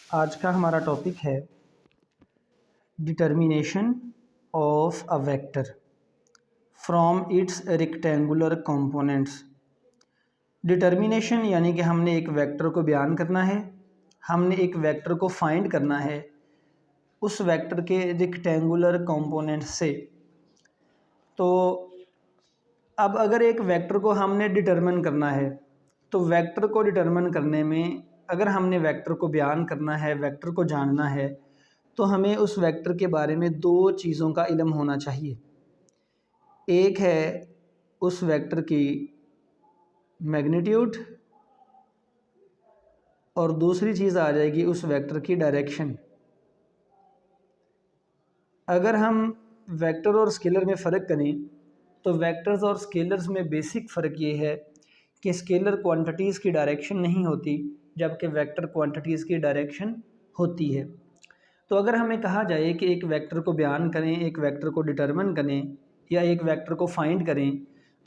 आज का हमारा टॉपिक है determination of a vector from its rectangular components. Determination यानी कि हमने एक वेक्टर को बयान करना है, हमने एक वेक्टर को फाइंड करना है उस वेक्टर के रेक्टेंगुलर कंपोनेंट से। तो अब अगर एक वेक्टर को हमने डिटर्मिन करना है तो वेक्टर को डिटर्मिन करने में अगर हमने वेक्टर को बयान करना है, वेक्टर को जानना है, तो हमें उस वेक्टर के बारे में दो चीज़ों का इल्म होना चाहिए। एक है उस वेक्टर की मैग्नीट्यूड और दूसरी चीज़ आ जाएगी उस वेक्टर की डायरेक्शन। अगर हम वेक्टर और स्केलर में फ़र्क करें तो वेक्टर्स और स्केलर्स में बेसिक फ़र्क ये है कि स्केलर क्वांटिटीज़ की डायरेक्शन नहीं होती जबकि वेक्टर क्वांटिटीज़ की डायरेक्शन होती है। तो अगर हमें कहा जाए कि एक वेक्टर को बयान करें, एक वेक्टर को डिटरमिन करें या एक वेक्टर को फाइंड करें,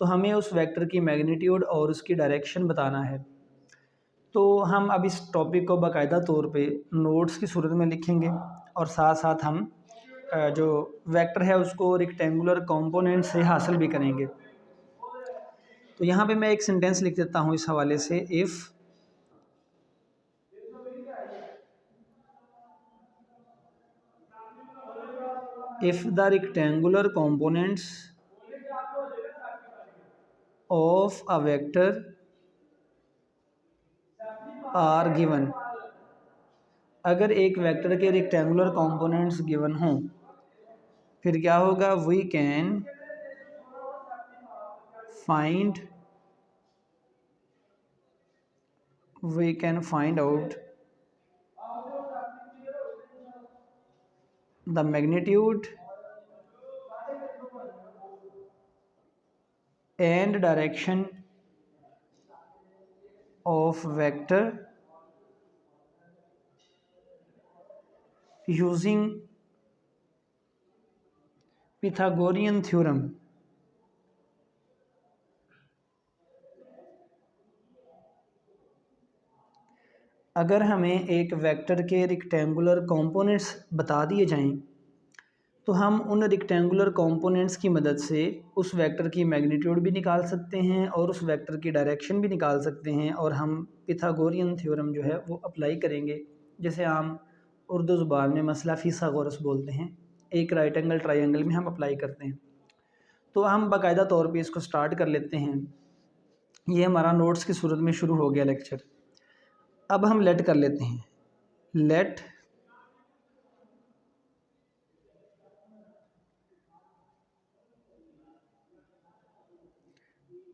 तो हमें उस वेक्टर की मैग्नीट्यूड और उसकी डायरेक्शन बताना है। तो हम अब इस टॉपिक को बाकायदा तौर पे नोट्स की सूरत में लिखेंगे और साथ साथ हम जो वेक्टर है उसको रेक्टेंगुलर कंपोनेंट से हासिल भी करेंगे। तो यहाँ पे मैं एक सेंटेंस लिख देता हूँ इस हवाले से। If the rectangular components of a vector are given, अगर एक वेक्टर के रेक्टेंगुलर कंपोनेंट्स गिवन हों फिर क्या होगा, we can find out the magnitude and direction of vector using Pythagorean theorem. अगर हमें एक वेक्टर के रेक्टेंगुलर कंपोनेंट्स बता दिए जाएं तो हम उन रेक्टेंगुलर कंपोनेंट्स की मदद से उस वेक्टर की मैग्नीट्यूड भी निकाल सकते हैं और उस वेक्टर की डायरेक्शन भी निकाल सकते हैं, और हम पिथागोरियन थ्योरम जो है वो अप्लाई करेंगे, जैसे आम उर्दू ज़ुबान में मसला फिसागोरस बोलते हैं, एक राइट एंगल ट्रायंगल में हम अप्लाई करते हैं। तो हम बाकायदा तौर पे इसको स्टार्ट कर लेते हैं। ये हमारा नोट्स की सूरत में शुरू हो गया लेक्चर। अब हम लेट कर लेते हैं। Let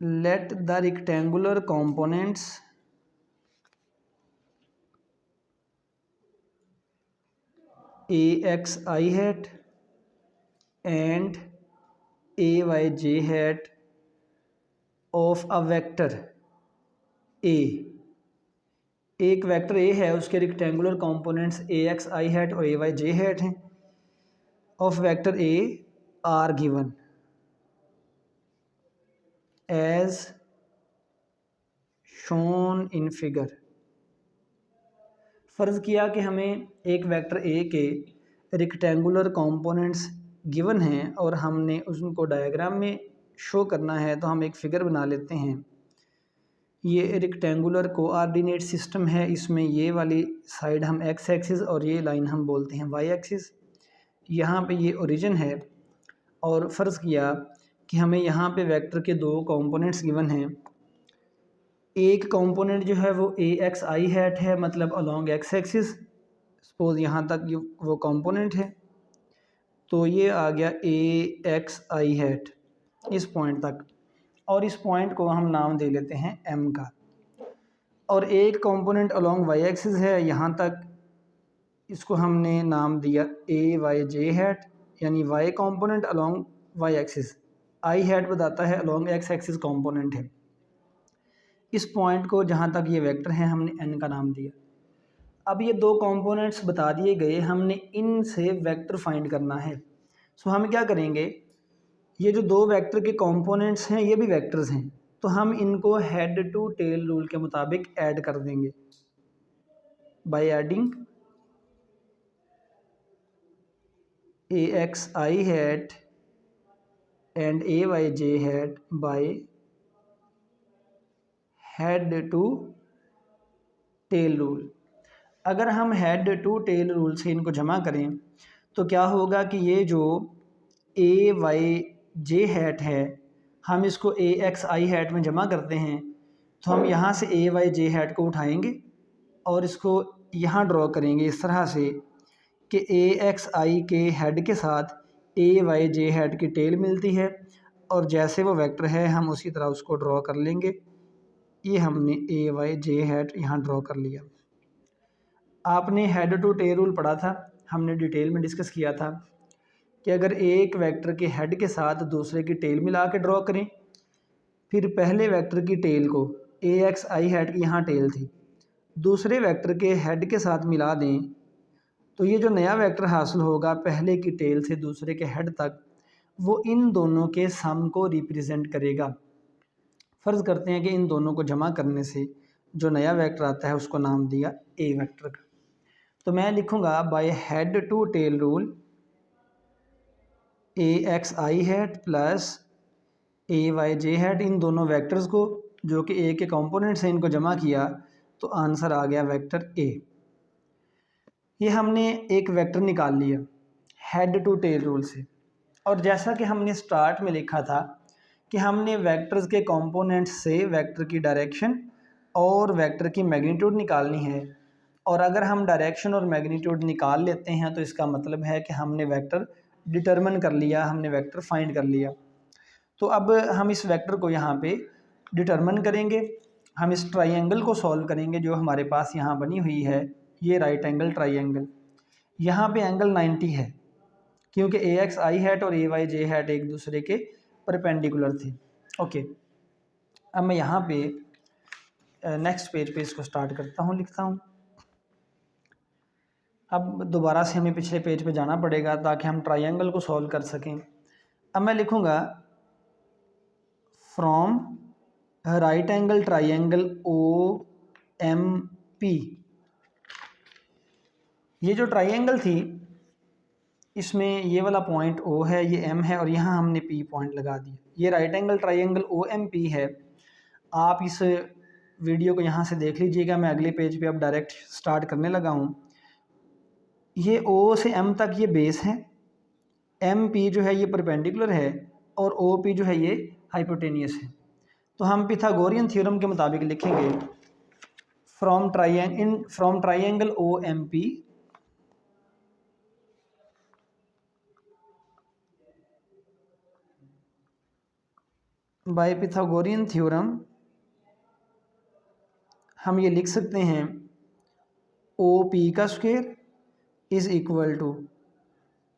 the rectangular components axi hat and ayj hat of a vector a, एक वेक्टर ए है उसके rectangular components A X I hat और ए वाई जे हैट हैं, of vector A are given as shown in figure. फ़र्ज़ किया कि हमें एक वेक्टर ए के रेक्टेंगुलर कंपोनेंट्स गिवन हैं और हमने उनको डायग्राम में शो करना है, तो हम एक फ़िगर बना लेते हैं। ये रेक्टेंगुलर कोऑर्डिनेट सिस्टम है, इसमें ये वाली साइड हम एक्स एक्सिस और ये लाइन हम बोलते हैं वाई एक्सिस। यहाँ पे ये ओरिजिन है और फ़र्ज़ किया कि हमें यहाँ पे वेक्टर के दो कंपोनेंट्स गिवन हैं। एक कंपोनेंट जो है वो ए एक्स आई हैट है, मतलब अलोंग एक्स एक्सिस। सपोज यहाँ तक वो कंपोनेंट है, तो ये आ गया ए एक्स आई हैट इस पॉइंट तक, और इस पॉइंट को हम नाम दे लेते हैं एम का। और एक कंपोनेंट अलोंग वाई एक्सिस है यहाँ तक, इसको हमने नाम दिया ए वाई जे हैट, यानी Y component along Y axis. I hat बताता है अलोंग एक्स एक्सिस कंपोनेंट है। इस पॉइंट को जहाँ तक ये वेक्टर है हमने एन का नाम दिया। अब ये दो कंपोनेंट्स बता दिए गए, हमने इनसे वेक्टर फाइंड करना है। सो हम क्या करेंगे, ये जो दो वेक्टर के कंपोनेंट्स हैं ये भी वेक्टर्स हैं, तो हम इनको हेड टू टेल रूल के मुताबिक ऐड कर देंगे by adding A X I hat and A Y J hat by head to tail rule. अगर हम हेड टू टेल रूल से इनको जमा करें तो क्या होगा कि ये जो ए वाई जे हैट है, हम इसको ए एक्स आई हैट में जमा करते हैं, तो हम यहाँ से ए वाई जे हैट को उठाएंगे और इसको यहाँ ड्रॉ करेंगे इस तरह से कि ए एक्स आई के हेड के साथ ए वाई जे हैट की टेल मिलती है, और जैसे वो वेक्टर है हम उसी तरह उसको ड्रॉ कर लेंगे। ये हमने ए वाई जे हैट यहाँ ड्रॉ कर लिया। आपने हेड टू टेल रूल पढ़ा था, हमने डिटेल में डिस्कस किया था कि अगर एक वेक्टर के हेड के साथ दूसरे की टेल मिला के ड्रॉ करें, फिर पहले वेक्टर की टेल को ए एक्स आई हैट की यहाँ टेल थी, दूसरे वेक्टर के हेड के साथ मिला दें, तो ये जो नया वेक्टर हासिल होगा पहले की टेल से दूसरे के हेड तक, वो इन दोनों के सम को रिप्रेजेंट करेगा। फ़र्ज़ करते हैं कि इन दोनों को जमा करने से जो नया वेक्टर आता है उसको नाम दिया ए वेक्टर का। तो मैं लिखूँगा by head to tail rule A X I hat plus A Y J hat, इन दोनों वेक्टर्स को जो कि ए के कंपोनेंट्स हैं इनको जमा किया तो आंसर आ गया वेक्टर ए। ये हमने एक वेक्टर निकाल लिया हेड टू टेल रूल से। और जैसा कि हमने स्टार्ट में लिखा था कि हमने वेक्टर्स के कंपोनेंट्स से वेक्टर की डायरेक्शन और वेक्टर की मैग्नीट्यूड निकालनी है, और अगर हम डायरेक्शन और मैग्नीट्यूड निकाल लेते हैं तो इसका मतलब है कि हमने वेक्टर डिटरमिन कर लिया, हमने वेक्टर फाइंड कर लिया। तो अब हम इस वेक्टर को यहाँ पे डिटरमिन करेंगे, हम इस ट्राइंगल को सॉल्व करेंगे जो हमारे पास यहाँ बनी हुई है, ये राइट एंगल ट्राइंगल। यहाँ पे एंगल 90 है क्योंकि ए एक्स आई हैट और ए वाई जे हैट एक दूसरे के परपेंडिकुलर थे। ओके, अब मैं यहाँ पे नेक्स्ट पेज पे इसको स्टार्ट करता हूँ, लिखता हूँ। अब दोबारा से हमें पिछले पेज पे जाना पड़ेगा ताकि हम ट्राइंगल को सॉल्व कर सकें। अब मैं लिखूँगा from right angle triangle O M P. ये जो ट्राइंगल थी इसमें ये वाला पॉइंट ओ है, ये एम है, और यहाँ हमने पी पॉइंट लगा दिया। ये right angle triangle O M P है। आप इस वीडियो को यहाँ से देख लीजिएगा, मैं अगले पेज पे अब डायरेक्ट स्टार्ट करने लगा हूँ। ये ओ से एम तक ये बेस है, एम पी जो है ये परपेंडिकुलर है, और ओ पी जो है ये हाइपोटेनियस है। तो हम पिथागोरियन थ्योरम के मुताबिक लिखेंगे from triangle O M P by Pythagorean theorem हम ये लिख सकते हैं ओ पी का square is equal to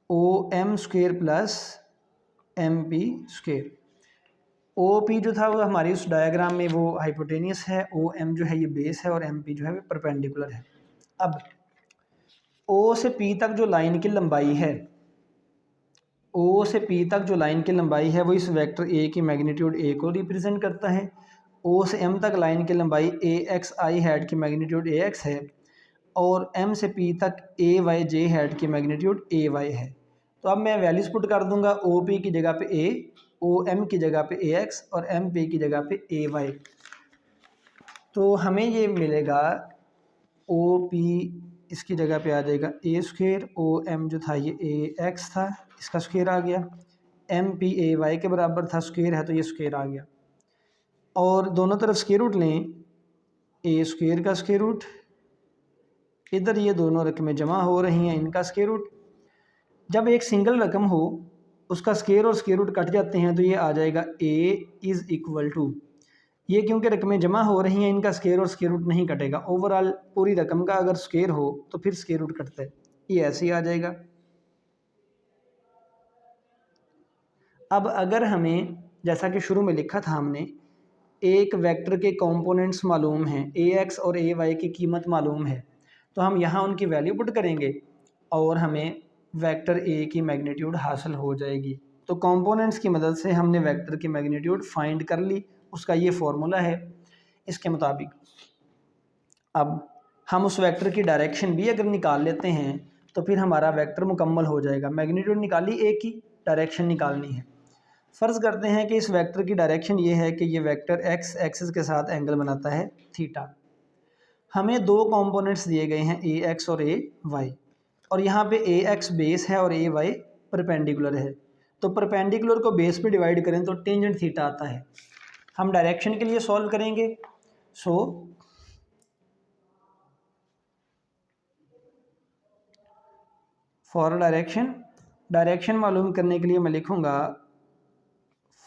O M square plus M P square. O P जो था वो हमारी उस डायग्राम में वो हाइपोटेनियस है, ओ एम जो है ये बेस है, और एम पी जो है वो परपेंडिकुलर है। अब ओ से पी तक जो लाइन की लंबाई है, ओ से पी तक जो लाइन की लंबाई है वो इस वेक्टर ए की मैग्नीट्यूड ए को रिप्रेजेंट करता है। ओ से एम तक लाइन की लंबाई ए एक्स आई हैट की मैग्नीट्यूड ए एक्स है, और एम से पी तक ए वाई जे हैट की मैग्नीट्यूड ए वाई है। तो अब मैं वैल्यूज पुट कर दूंगा, ओ पी की जगह पे ए, ओ एम की जगह पे ए एक्स, और एम पी की जगह पे ए वाई। तो हमें ये मिलेगा ओ पी इसकी जगह पे आ जाएगा ए स्क्वायर, ओ एम जो था ये ए एक्स था, इसका स्क्वायर आ गया, एम पी ए वाई के बराबर था, स्क्वायर है तो ये स्क्वायर आ गया, और दोनों तरफ स्क्वायर रूट लें, ए स्क्वायर का स्क्वायर रूट, इधर ये दोनों रकमें जमा हो रही हैं, इनका स्क्वायर रूट। जब एक सिंगल रकम हो उसका स्क्वायर और स्क्वायर रूट कट जाते हैं तो ये आ जाएगा ए इज़ इक्वल टू, ये क्योंकि रकमें जमा हो रही हैं इनका स्क्वायर और स्क्वायर रूट नहीं कटेगा। ओवरऑल पूरी रकम का अगर स्क्वायर हो तो फिर स्क्वायर रूट कटता है, ये ऐसे ही आ जाएगा। अब अगर हमें जैसा कि शुरू में लिखा था हमने, एक वेक्टर के कंपोनेंट्स मालूम हैं, ए एक्स और ए वाई की कीमत मालूम है, तो हम यहाँ उनकी वैल्यू पुट करेंगे और हमें वेक्टर ए की मैग्नीट्यूड हासिल हो जाएगी। तो कंपोनेंट्स की मदद से हमने वेक्टर की मैग्नीट्यूड फाइंड कर ली, उसका ये फॉर्मूला है इसके मुताबिक। अब हम उस वेक्टर की डायरेक्शन भी अगर निकाल लेते हैं तो फिर हमारा वेक्टर मुकम्मल हो जाएगा। मैग्नीट्यूड निकाली ए की, डायरेक्शन निकालनी है। फ़र्ज़ करते हैं कि इस वेक्टर की डायरेक्शन ये है कि ये वेक्टर एक्स एक्सिस के साथ एंगल बनाता है थीटा। हमें दो कंपोनेंट्स दिए गए हैं ए एक्स और ए वाई, और यहाँ पे ए एक्स बेस है और ए वाई परपेंडिकुलर है। तो परपेंडिकुलर को बेस पे डिवाइड करें तो टेंजेंट थीटा आता है। हम डायरेक्शन के लिए सॉल्व करेंगे। सो फॉर डायरेक्शन मालूम करने के लिए मैं लिखूँगा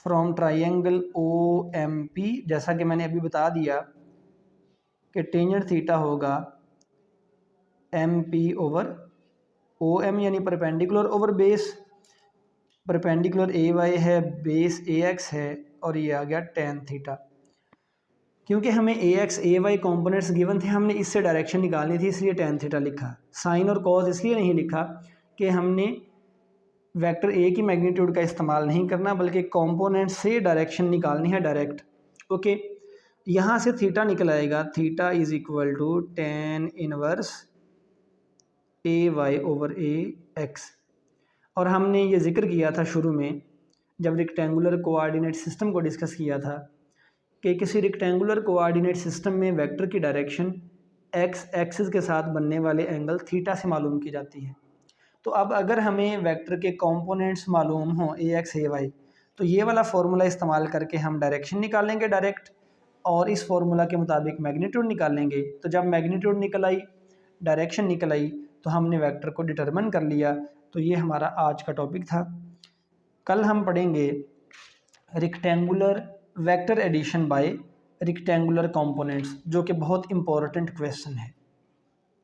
from triangle O M P, जैसा कि मैंने अभी बता दिया कि टेंजेंट थीटा होगा M P over O M, यानी perpendicular over base. Perpendicular A Y है, बेस ए एक्स है, और ये आ गया टेन थीटा। क्योंकि हमें A X A Y components given थे, हमने इससे डायरेक्शन निकालनी थी, इसलिए टेन थीटा लिखा। साइन और कॉज इसलिए नहीं लिखा कि हमने वेक्टर ए की मैग्नीट्यूड का इस्तेमाल नहीं करना, बल्कि कंपोनेंट से डायरेक्शन निकालनी है डायरेक्ट। ओके, यहाँ से थीटा निकल आएगा, theta is equal to tan inverse A Y over A X. और हमने ये जिक्र किया था शुरू में जब रेक्टेंगुलर कोऑर्डिनेट सिस्टम को डिस्कस किया था कि किसी रेक्टेंगुलर कोऑर्डिनेट सिस्टम में वेक्टर की डायरेक्शन एक्स एक्सिस के साथ बनने वाले एंगल थीटा से मालूम की जाती है। तो अब अगर हमें वेक्टर के कंपोनेंट्स मालूम हों ए एक्स ए वाई, तो ये वाला फार्मूला इस्तेमाल करके हम डायरेक्शन निकालेंगे डायरेक्ट, और इस फार्मूला के मुताबिक मैग्नीट्यूड निकालेंगे। तो जब मैग्नीट्यूड निकल आई, डायरेक्शन निकल आई, तो हमने वेक्टर को डिटरमिन कर लिया। तो ये हमारा आज का टॉपिक था। कल हम पढ़ेंगे rectangular vector addition by rectangular components, जो कि बहुत इंपॉर्टेंट क्वेश्चन है।